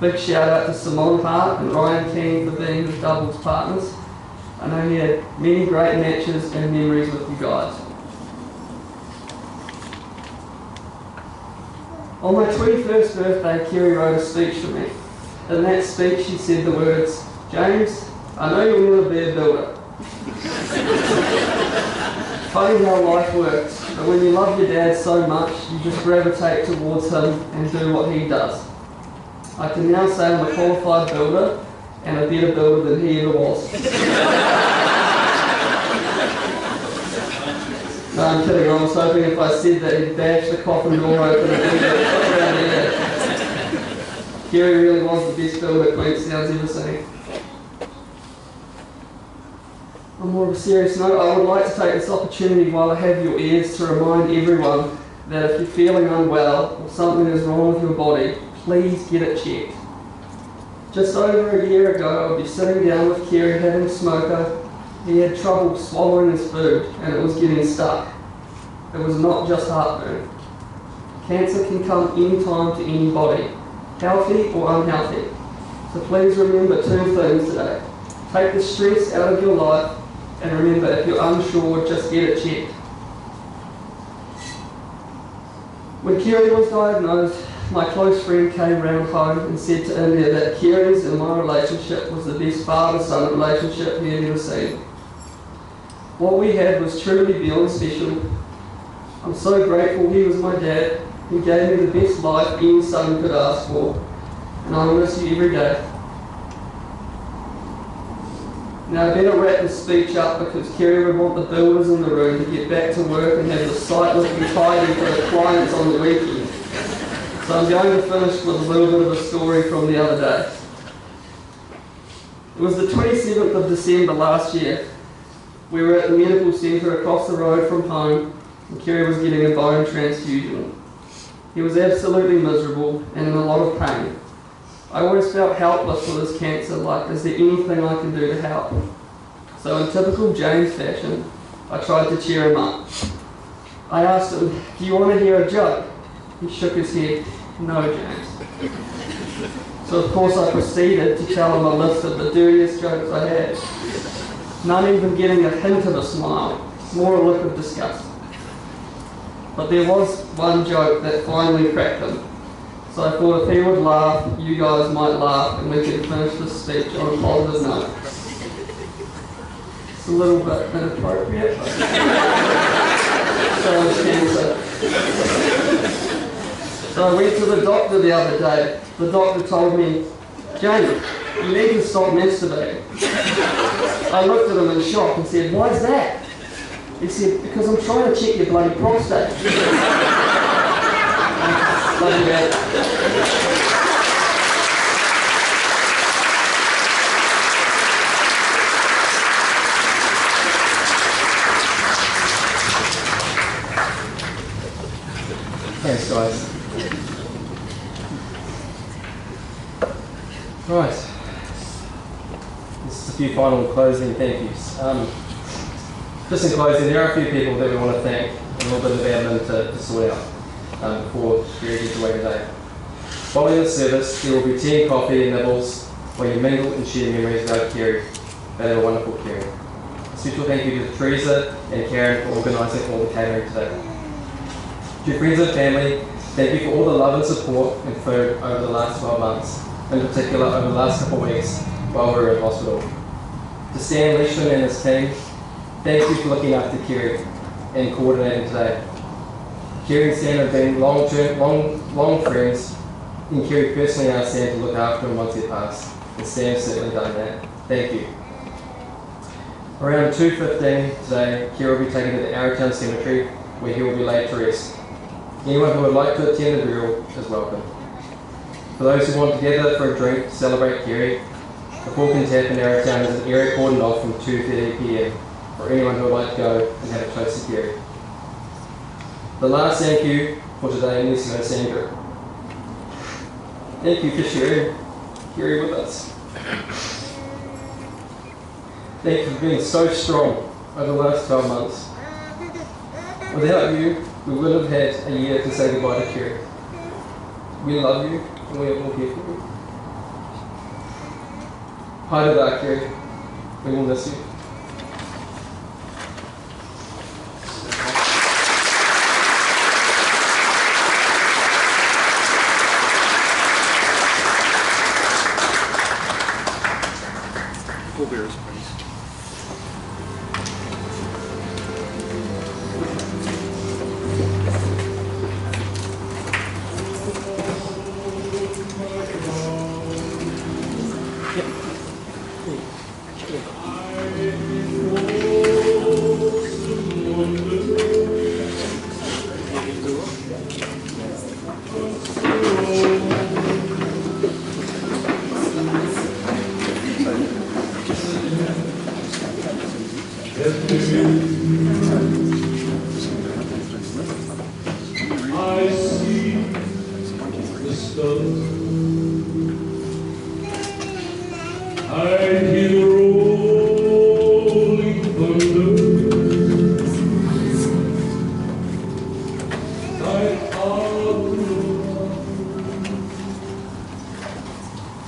Big shout out to Simone Hart and Ryan King for being his doubles partners. I know he had many great matches and memories with you guys. On my 21st birthday, Kerry wrote a speech for me. In that speech, she said the words, "James, I know you'll never be a builder." Funny how life works, but when you love your dad so much, you just gravitate towards him and do what he does. I can now say I'm a qualified builder and a better builder than he ever was. No, I'm kidding. I was hoping if I said that he'd bash the coffin door open and do that around here. Kerry really was the best builder Queenstown's ever seen. On more of a serious note, I would like to take this opportunity while I have your ears to remind everyone that if you're feeling unwell or something is wrong with your body, please get it checked. Just over a year ago, I'd be sitting down with Kerry having a smoker. He had trouble swallowing his food and it was getting stuck. It was not just heartburn. Cancer can come anytime to anybody, healthy or unhealthy. So please remember two things today. Take the stress out of your life, and remember, if you're unsure, just get it checked. When Kerry was diagnosed, my close friend came round home and said to India that Kerry's and my relationship was the best father-son relationship he had ever seen. What we had was truly beyond special. I'm so grateful he was my dad. He gave me the best life any son could ask for, and I will miss you every day. Now I better wrap this speech up because Kerry would want the builders in the room to get back to work and have the site looking tidy for the clients on the weekend. So I'm going to finish with a little bit of a story from the other day. It was the 27th of December last year. We were at the medical centre across the road from home and Kerry was getting a bone transfusion. He was absolutely miserable and in a lot of pain. I always felt helpless with his cancer, like, is there anything I can do to help? So in typical James fashion, I tried to cheer him up. I asked him, do you want to hear a joke? He shook his head, no, James. So of course I proceeded to tell him a list of the dirtiest jokes I had. None even getting a hint of a smile, more a look of disgust. But there was one joke that finally cracked him. So I thought if he would laugh, you guys might laugh and we could finish this speech on a positive note. It's a little bit inappropriate, but so much cancer. So I went to the doctor the other day. The doctor told me, Jamie, you need to stop masturbating. I looked at him in shock and said, why is that? He said, because I'm trying to check your bloody prostate. Love you, man. Thanks, guys. Right. Just a few final closing thank yous. Just in closing, there are a few people that we want to thank, a little bit of admin to sort out before Kerry gets away today. Following the service, there will be tea and coffee and nibbles where you mingle and share memories about Kerry. They had a wonderful Kerry. A special thank you to Teresa and Karen for organising all the catering today. To your friends and family, thank you for all the love and support and food over the last 12 months, in particular over the last couple of weeks while we were in hospital. To Stan Leishman and his team, thank you for looking after Kerry and coordinating today. Kerry and Stan have been long friends, and Kerry personally asked Stan to look after him once he passed, and Stan has certainly done that. Thank you. Around 2:15 today, Kerry will be taken to the Arrowtown Cemetery where he will be laid to rest. Anyone who would like to attend the burial is welcome. For those who want to gather for a drink to celebrate Kerry, the Fork and Tap in Arrowtown has an area cordoned off from 2:30 p.m. for anyone who would like to go and have a toast to Kerry. The last thank you for today is to Sandra. Thank you for sharing Kerry with us. Thank you for being so strong over the last 12 months. Without you, we wouldn't have had a year to say goodbye to Kerry. We love you and we are all here for you. Hi to that, Kerry. We will miss you. Full beers, please. I see the stars. I hear the rolling thunder. My heart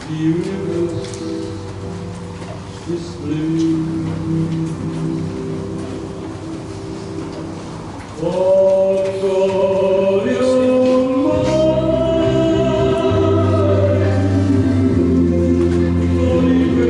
the universe is blue. What's on your mind? Only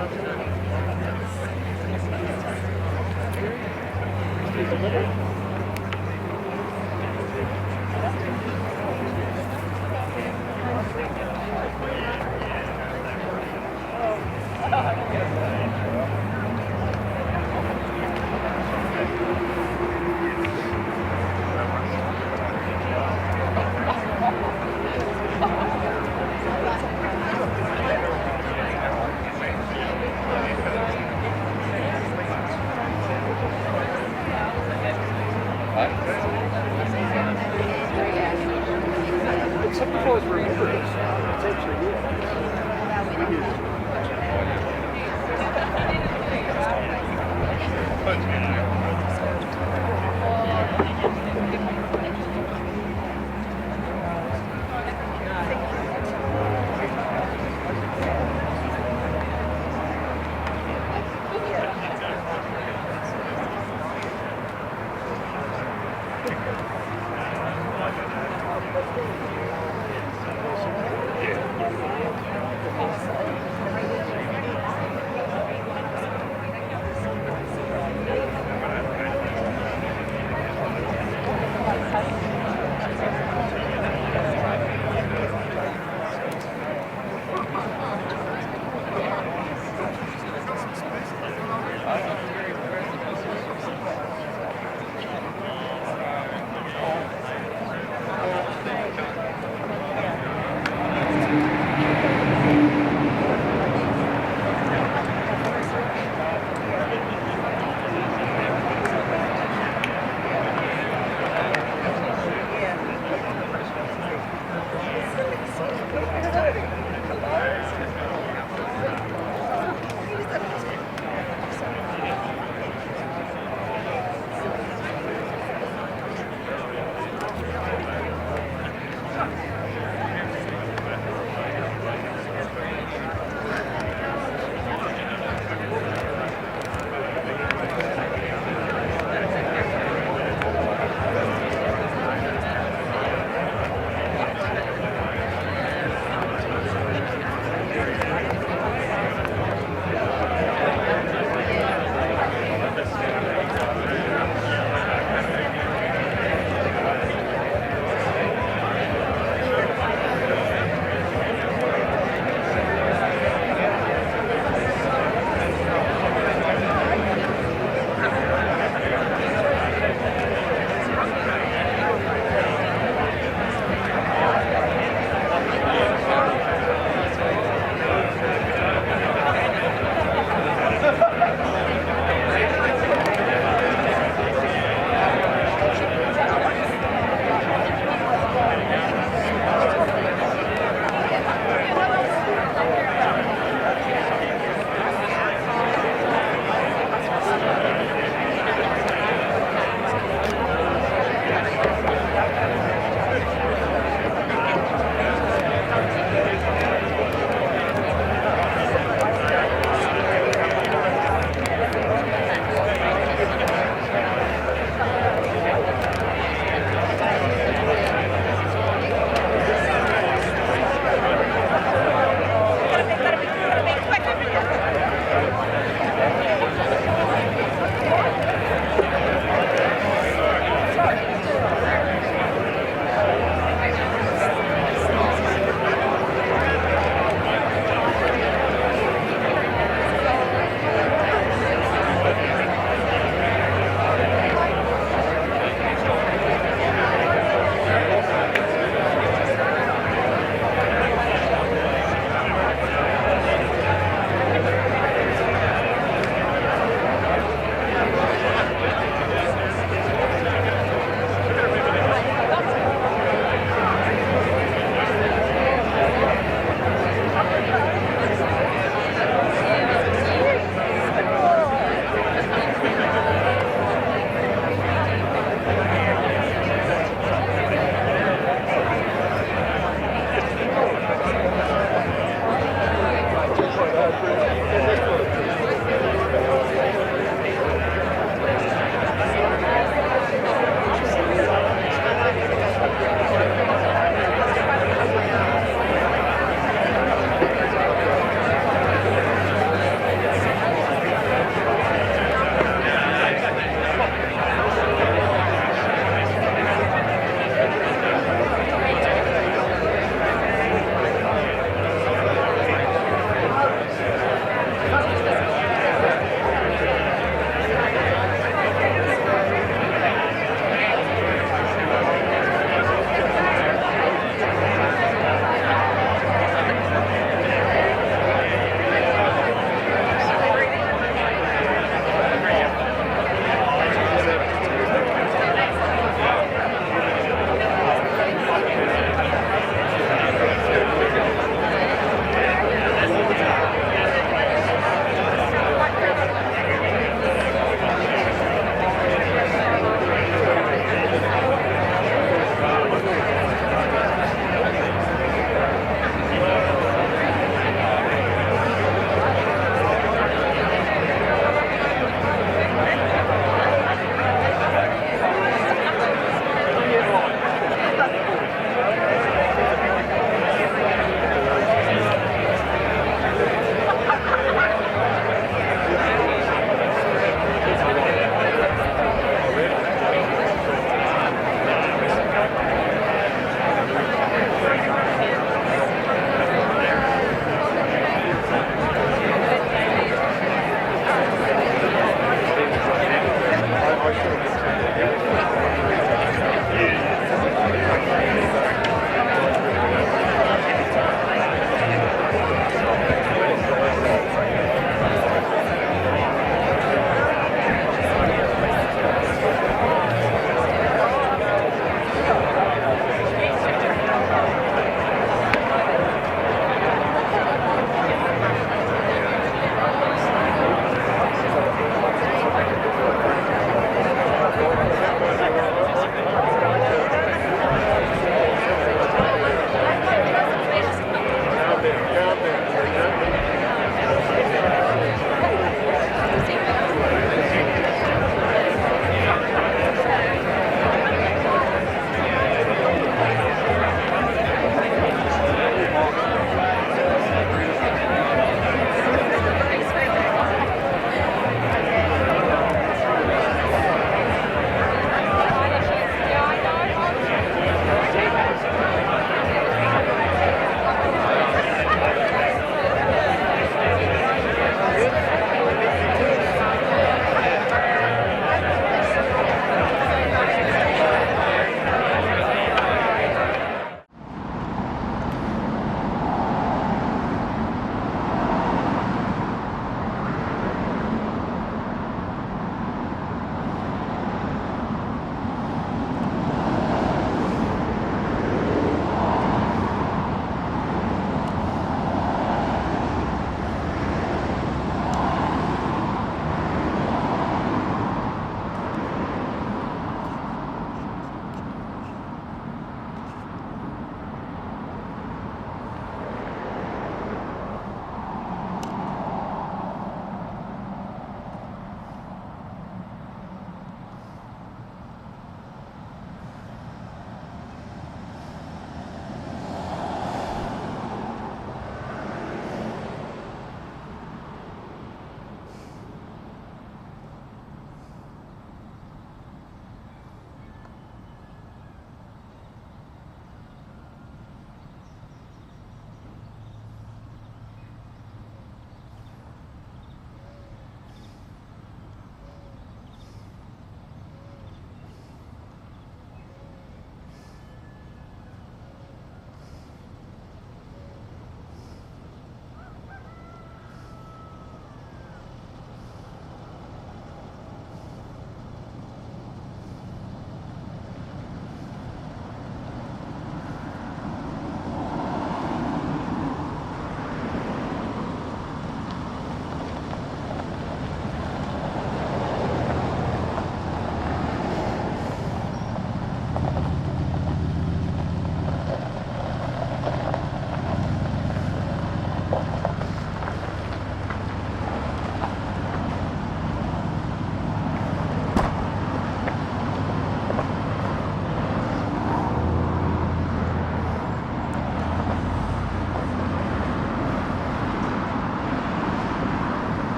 Oh,